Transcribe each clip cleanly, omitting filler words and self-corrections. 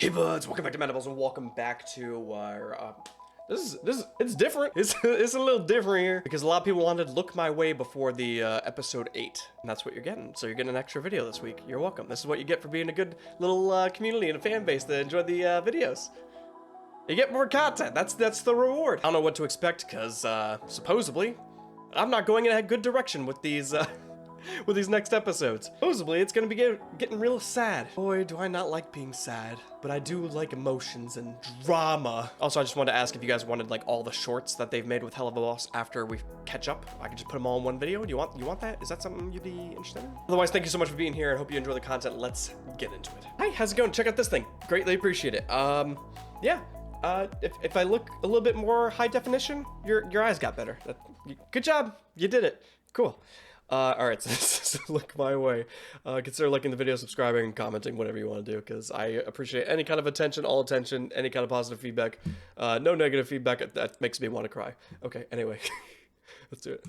Hey buds, welcome back to Mandibles and welcome back to our, it's different. It's a little different here because a lot of people wanted to look my way before the episode 8, and that's what you're getting. So you're getting an extra video this week. You're welcome. This is what you get for being a good little community and a fan base that enjoy the videos. You get more content. That's the reward. I don't know what to expect because supposedly I'm not going in a good direction with these with these next episodes. Supposedly, it's gonna be getting real sad. Boy, do I not like being sad, but I do like emotions and drama. Also, I just wanted to ask if you guys wanted like all the shorts that they've made with Helluva after we catch up. I can just put them all in one video. Do you want that? Is that something you'd be interested in? Otherwise, thank you so much for being here and hope you enjoy the content. Let's get into it. Hi, how's it going? Check out this thing. Greatly appreciate it. Yeah. If I look a little bit more high definition, your eyes got better. Good job. You did it. Cool. Alright, so look my way. Consider liking the video, subscribing, and commenting, whatever you want to do, because I appreciate any kind of attention, all attention, any kind of positive feedback. No negative feedback, that makes me want to cry. Okay, anyway, let's do it.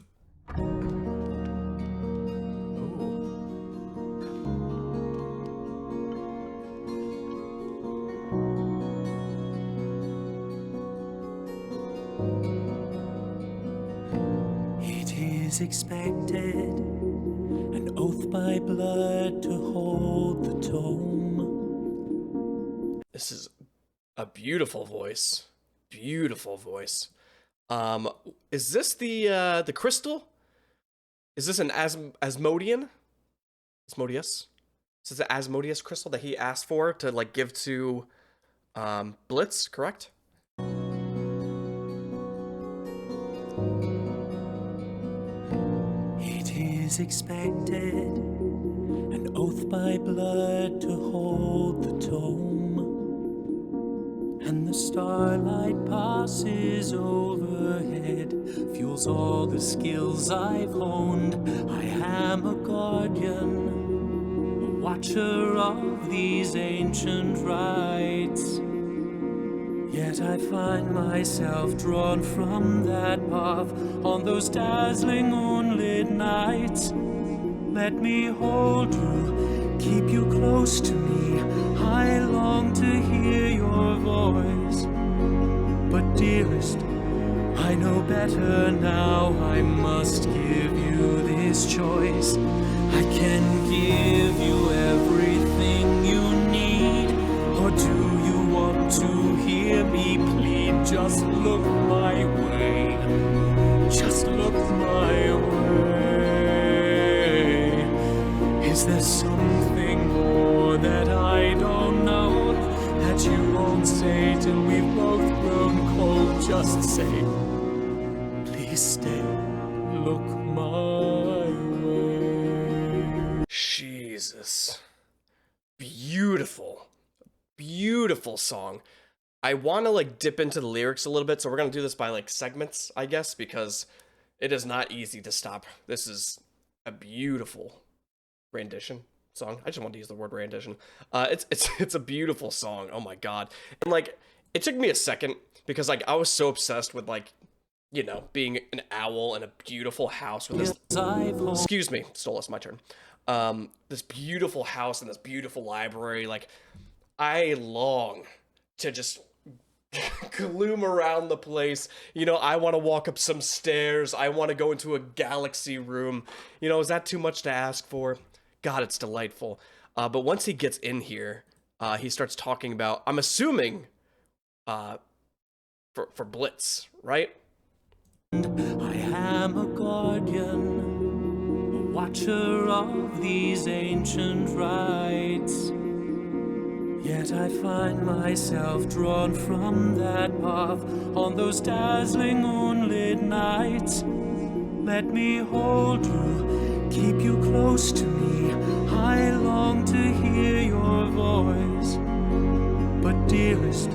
Expected an oath by blood to hold the tome. This is a beautiful voice. Beautiful voice. Is this the crystal? Is this an Asmodean? Asmodeus? Is this an Asmodeus crystal that he asked for to like give to Blitz, correct? Expected an oath by blood to hold the tome, and the starlight passes overhead, fuels all the skills I've honed. I am a guardian, a watcher of these ancient rites. Yet I find myself drawn from that path on those dazzling moonlit nights. Let me hold you, keep you close to me. I long to hear your voice. But dearest, I know better now. I must give you this choice. I can give you everything you need. Or do you want to hear me plead? Just look my way. Just look my way. Is there something more that I don't know, that you won't say till we've both grown cold? Just say, please stay. Look my way. Jesus. Beautiful. Beautiful song. I want to like dip into the lyrics a little bit, so we're gonna do this by like segments, I guess, because it is not easy to stop. This is a beautiful rendition song. I just wanted to use the word rendition. It's a beautiful song. Oh my god. And like it took me a second because like I was so obsessed with like, you know, being an owl in a beautiful house with this. Excuse me, Stolas, my turn. This beautiful house and this beautiful library. Like I long to just gloom around the place. You know, I want to walk up some stairs. I want to go into a galaxy room. You know, is that too much to ask for? God, it's delightful. But once he gets in here, he starts talking about, I'm assuming, for Blitz, right? I am a guardian, a watcher of these ancient rites. Yet I find myself drawn from that path on those dazzling moonlit nights. Let me hold you, keep you close to me. I long to hear your voice. But dearest,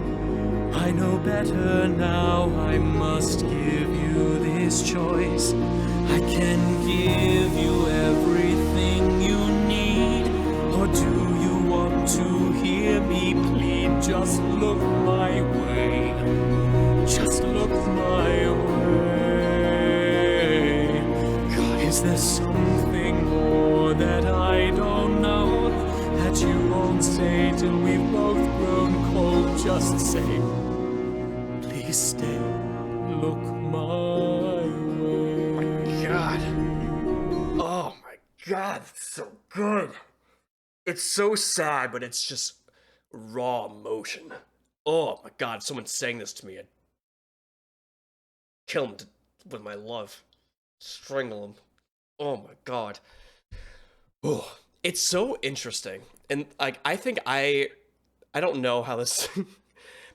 I know better now. I must give you this choice. I can give you everything you need. Or do you want to hear me plead? Just look my way. Just look my way. God, is there something more that I don't know, that you won't say till we've both grown cold? just say, please stay, look my way. God. Oh my God, it's so good. It's so sad, but it's just raw emotion. Oh my God, someone sang this to me. I'd kill him with my love. Strangle him. Oh my God. Oh, it's so interesting. And like I don't know how this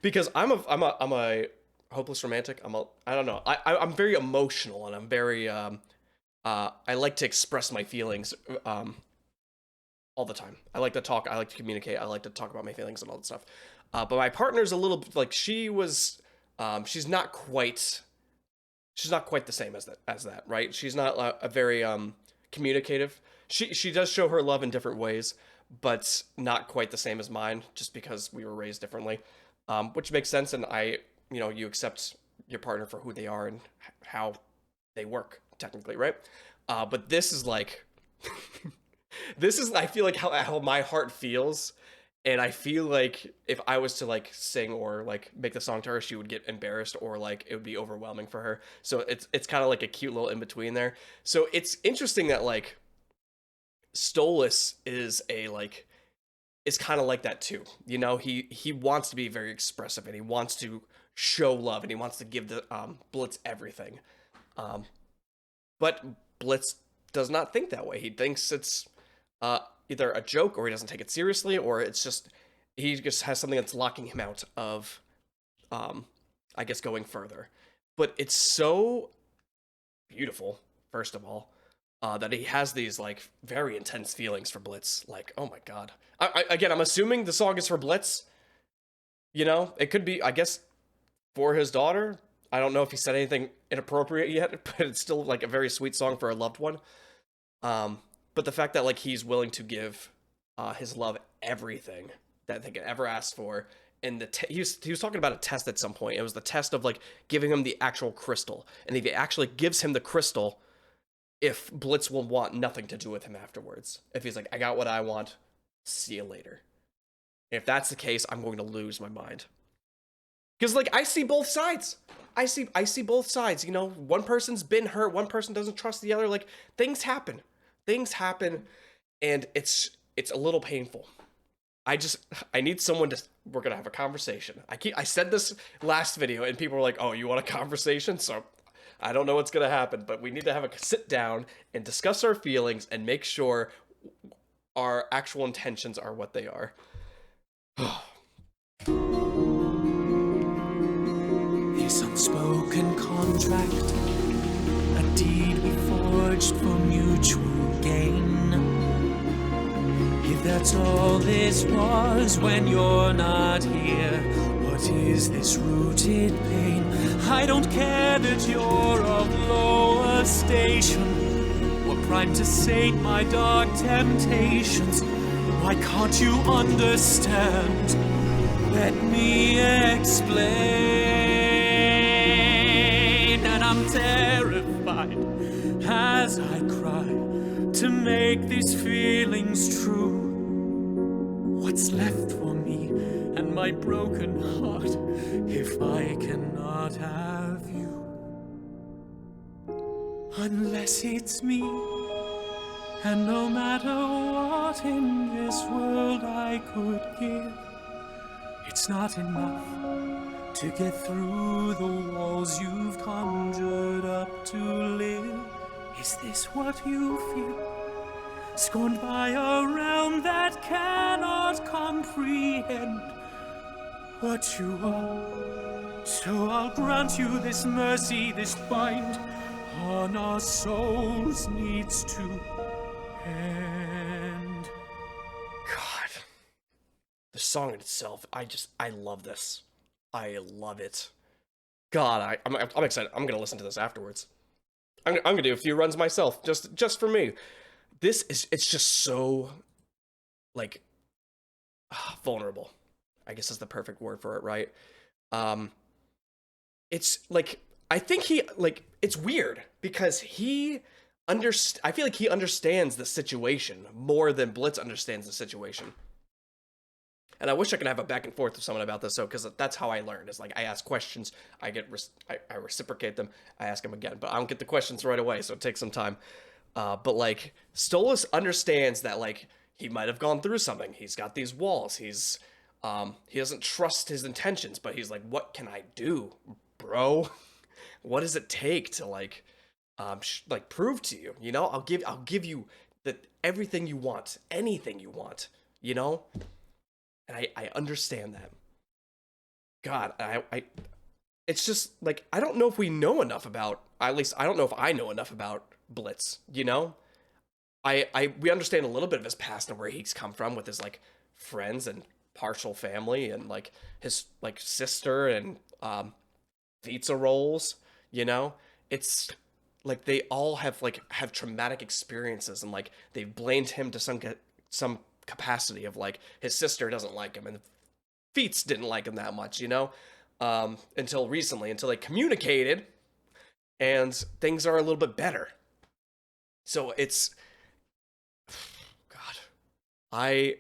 because I'm a hopeless romantic. I don't know. I'm very emotional and I'm very I like to express my feelings all the time. I like to talk, I like to communicate, I like to talk about my feelings and all that stuff. But my partner's a little like she's not quite the same as that, right? She's not a very communicative. She does show her love in different ways, but not quite the same as mine, just because we were raised differently, which makes sense. And you accept your partner for who they are and how they work, technically, right? But this is like, this is I feel like how my heart feels, and I feel like if I was to like sing or like make the song to her, she would get embarrassed or like it would be overwhelming for her. So it's kind of like a cute little in between there. So it's interesting that like Stolas is kind of like that too. You know, he wants to be very expressive and he wants to show love and he wants to give the Blitz everything. But Blitz does not think that way. He thinks it's either a joke or he doesn't take it seriously, or it's just he just has something that's locking him out of I guess going further. But it's so beautiful, first of all, that he has these like very intense feelings for Blitz. Like, oh my God. Again, I'm assuming the song is for Blitz. You know, it could be, I guess, for his daughter. I don't know if he said anything inappropriate yet, but it's still like a very sweet song for a loved one. But the fact that like he's willing to give his love everything that they could ever ask for, and he was talking about a test at some point. It was the test of like giving him the actual crystal, and if he actually gives him the crystal, if Blitz will want nothing to do with him afterwards. If he's like, I got what I want, see you later. If that's the case, I'm going to lose my mind. Because like I see both sides. I see both sides. You know, one person's been hurt, one person doesn't trust the other. Like things happen, and it's a little painful. I need someone to. We're gonna have a conversation. I said this last video, and people were like, "Oh, you want a conversation?" So I don't know what's gonna happen, but we need to have a sit down and discuss our feelings and make sure our actual intentions are what they are. This unspoken contract, a deed we forged for mutual gain. If that's all this was when you're not here, what is this rooted pain? I don't care that you're of lower station, or primed to sate my dark temptations. Why can't you understand? Let me explain. And I'm terrified as I cry to make these feelings true. What's left for me and my broken heart if I cannot have you? Unless it's me, and no matter what in this world I could give, it's not enough to get through the walls you've conjured up to live. Is this what you feel? Scorned by a realm that cannot comprehend what you are. So I'll grant you this mercy, this bind on our souls needs to end. God. The song itself, I love this. I love it. God, I'm excited. I'm gonna listen to this afterwards. I'm gonna do a few runs myself, just for me. It's just so, like, vulnerable. I guess is the perfect word for it, right? It's like, I think it's weird because I feel like he understands the situation more than Blitz understands the situation. And I wish I could have a back and forth with someone about this, so because that's how I learn. Is like I ask questions, I reciprocate them, I ask them again, but I don't get the questions right away, so it takes some time. But like Stolas understands that like he might have gone through something. He's got these walls. He doesn't trust his intentions, but he's like, what can I do, bro? What does it take to like prove to you? You know, I'll give you everything you want, anything you want. You know, and I understand that. God, it's just like I don't know if we know enough about. At least I don't know if I know enough about Blitz. You know, we understand a little bit of his past and where he's come from with his like friends and partial family and like his like sister and pizza rolls. You know, it's like they all have traumatic experiences and like they've blamed him to some capacity of like his sister doesn't like him and Feats didn't like him that much, you know, until recently, until they communicated and things are a little bit better. So it's God, I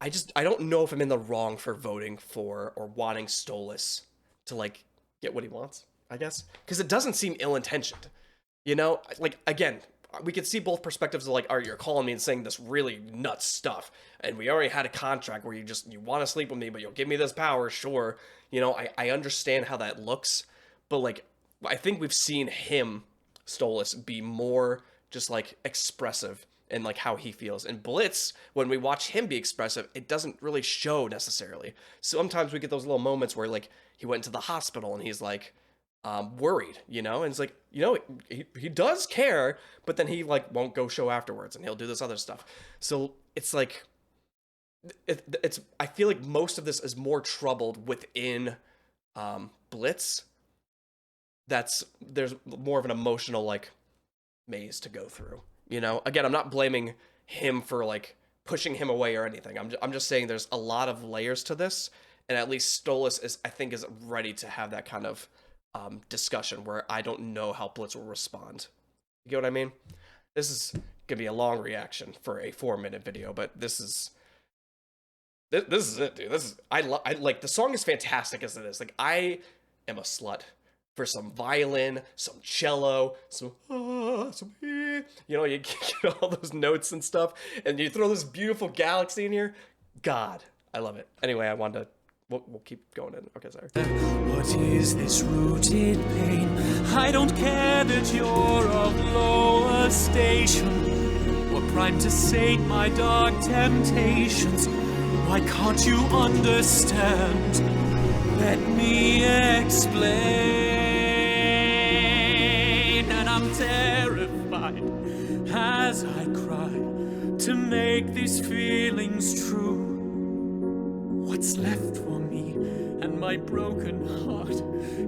I don't know if I'm in the wrong for voting for or wanting Stolas to like get what he wants, I guess, because it doesn't seem ill-intentioned. You know, like again, we could see both perspectives of like, all right, you're calling me and saying this really nuts stuff, and we already had a contract where you want to sleep with me, but you'll give me this power, sure. You know, I understand how that looks, but like, I think we've seen him, Stolas, be more just like expressive and like how he feels. And Blitz, when we watch him be expressive, it doesn't really show necessarily. Sometimes we get those little moments where like he went to the hospital and he's like worried, you know, and it's like, you know, he does care, but then he like won't go show afterwards and he'll do this other stuff. So it's like it's I feel like most of this is more troubled within Blitz. There's more of an emotional like maze to go through. You know, again, I'm not blaming him for like pushing him away or anything. I'm just saying there's a lot of layers to this, and at least Stolas I think is ready to have that kind of discussion where I don't know how Blitz will respond. You get what I mean? This is gonna be a long reaction for a 4-minute video, but this is it, dude. I like the song is fantastic as it is. Like I am a slut for some violin, some cello, some you know, you get all those notes and stuff, and you throw this beautiful galaxy in here. God, I love it. Anyway, I wanted to. We'll keep going in. Okay, sorry. What is this rooted pain? I don't care that you're of lower station or primed to sate my dark temptations. Why can't you understand? Let me explain. And I'm terrified as I cry to make these feelings true. What's left for me and my broken heart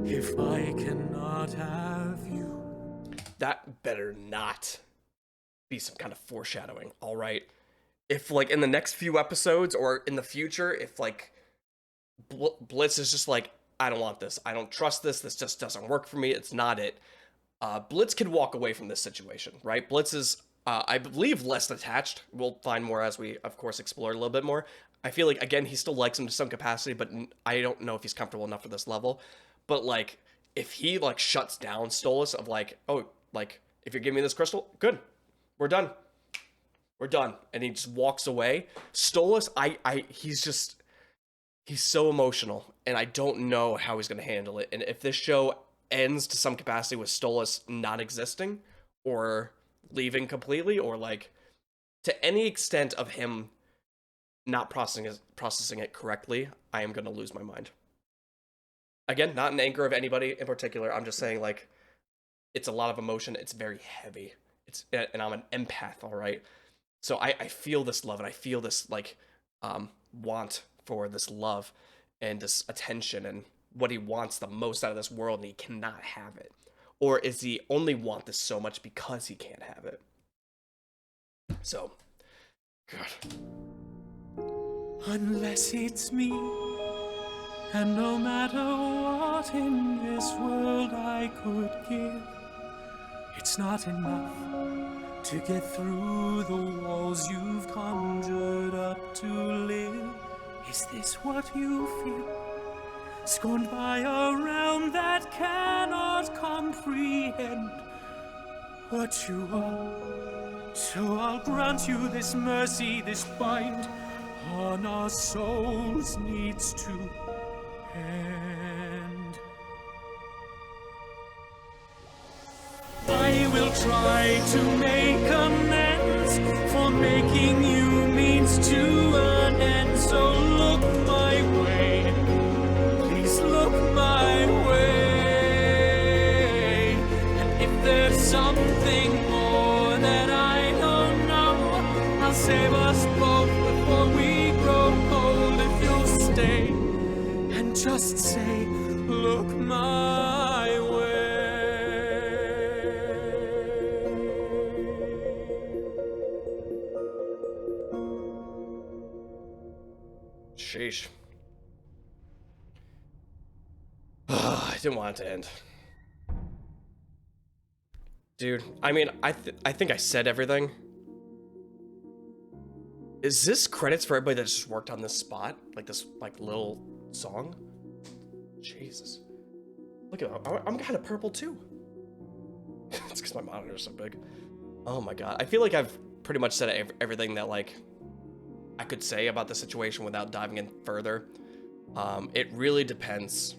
if I cannot have you? That better not be some kind of foreshadowing, all right? If like in the next few episodes or in the future, if like Blitz is just like, I don't want this, I don't trust this just doesn't work for me, it's not it. Blitz can walk away from this situation, right? Blitz is, I believe, less attached. We'll find more as we, of course, explore a little bit more. I feel like, again, he still likes him to some capacity, but I don't know if he's comfortable enough for this level. But, like, if he, like, shuts down Stolas of, like, oh, like, if you're giving me this crystal, good. We're done. We're done. And he just walks away. Stolas, he's so emotional, and I don't know how he's going to handle it. And if this show ends to some capacity with Stolas not existing, or leaving completely, or, like, to any extent of him not processing it correctly, I am going to lose my mind. Again, not in anger of anybody in particular. I'm just saying, like, it's a lot of emotion. It's very heavy. And I'm an empath, all right? So I feel this love, and I feel this, like, want for this love and this attention and what he wants the most out of this world, and he cannot have it. Or is he only want this so much because he can't have it? So, God. Unless it's me, and no matter what in this world I could give, it's not enough to get through the walls you've conjured up to live. Is this what you feel? Scorned by a realm that cannot comprehend what you are. So I'll grant you this mercy, this bind on our souls needs to end. I will try to make amends for making you means to an end. So look my way, please look my way. And if there's something more that I don't know, I'll save us both before we grow cold. If you'll stay and just say, look my way. Sheesh. I didn't want it to end. Dude, I mean, I think I said everything. Is this credits for everybody that just worked on this spot? Like this, like, little song? Jesus. Look at I'm kind of purple too. It's because my monitor is so big. Oh my god. I feel like I've pretty much said everything that, like, I could say about the situation without diving in further. It really depends.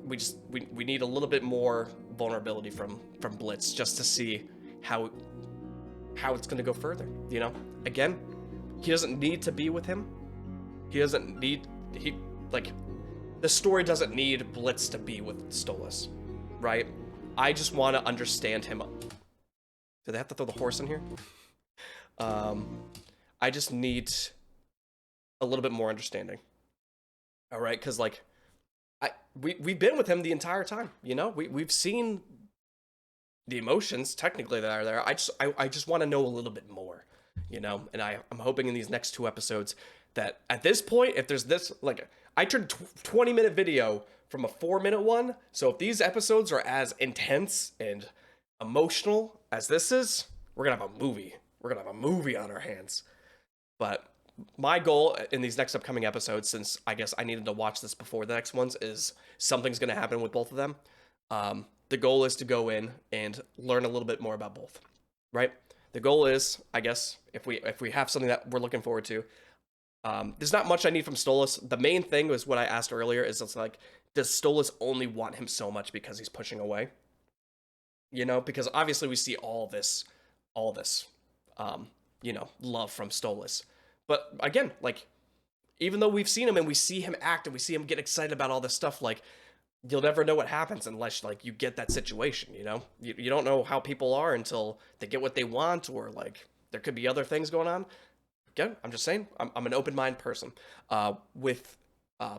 We need a little bit more vulnerability from Blitz just to see how it's gonna go further. You know, again, he doesn't need to be with him. The story doesn't need Blitz to be with Stolas, right? I just want to understand him. Do they have to throw the horse in here? I just need a little bit more understanding. All right, because like, we've been with him the entire time. You know, we've seen the emotions technically that are there. I just want to know a little bit more. You know, and I'm hoping in these next 2 episodes that at this point, if there's this, like, I turned 20-minute video from a 4-minute one. So if these episodes are as intense and emotional as this is, we're gonna have a movie. We're gonna have a movie on our hands. But my goal in these next upcoming episodes, since I guess I needed to watch this before the next ones, is something's gonna happen with both of them. The goal is to go in and learn a little bit more about both, right? The goal is, I guess, if we have something that we're looking forward to, there's not much I need from Stolas. The main thing was what I asked earlier, is it's like, does Stolas only want him so much because he's pushing away? You know, because obviously we see all this, you know, love from Stolas. But again, like, even though we've seen him and we see him act and we see him get excited about all this stuff, like, you'll never know what happens unless, like, you get that situation, you know? You don't know how people are until they get what they want, or, like, there could be other things going on. Again, I'm just saying, I'm an open-minded person. With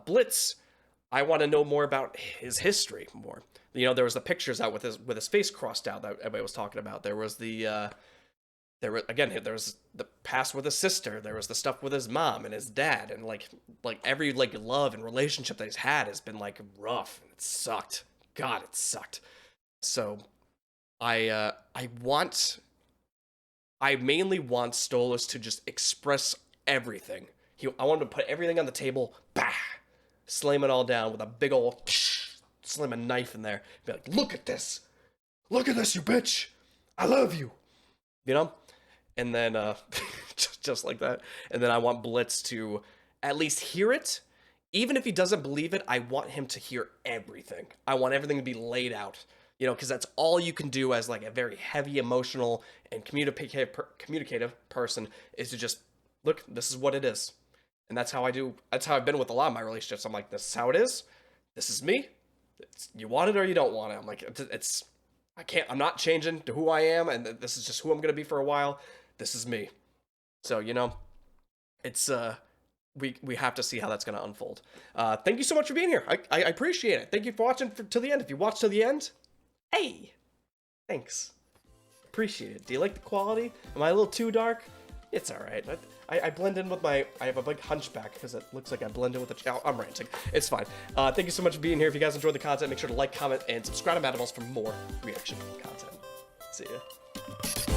Blitz, I want to know more about his history more. You know, there was the pictures out with his face crossed out that everybody was talking about. There was there was the past with his sister. There was the stuff with his mom and his dad, and like every like love and relationship that he's had has been like rough. It sucked. God, it sucked. So I mainly want Stolas to just express everything. I want him to put everything on the table, bah, slam it all down with a big old slam a knife in there. Be like, look at this, you bitch, I love you, you know. And then just like that. And then I want Blitz to at least hear it. Even if he doesn't believe it, I want him to hear everything. I want everything to be laid out. You know, because that's all you can do as like a very heavy, emotional, and communicative person, is to just, look, this is what it is. And that's how I do. That's how I've been with a lot of my relationships. I'm like, this is how it is. This is me. You want it or you don't want it. I'm like, I'm not changing to who I am, and this is just who I'm going to be for a while. This is me. So, you know, it's, we have to see how that's going to unfold. Thank you so much for being here. I appreciate it. Thank you for watching till the end. If you watched till the end, hey, thanks. Appreciate it. Do you like the quality? Am I a little too dark? It's all right. I blend in with I have a big hunchback because it looks like I blend in with I'm ranting. It's fine. Thank you so much for being here. If you guys enjoyed the content, make sure to like, comment, and subscribe to Madimals for more reaction content. See ya.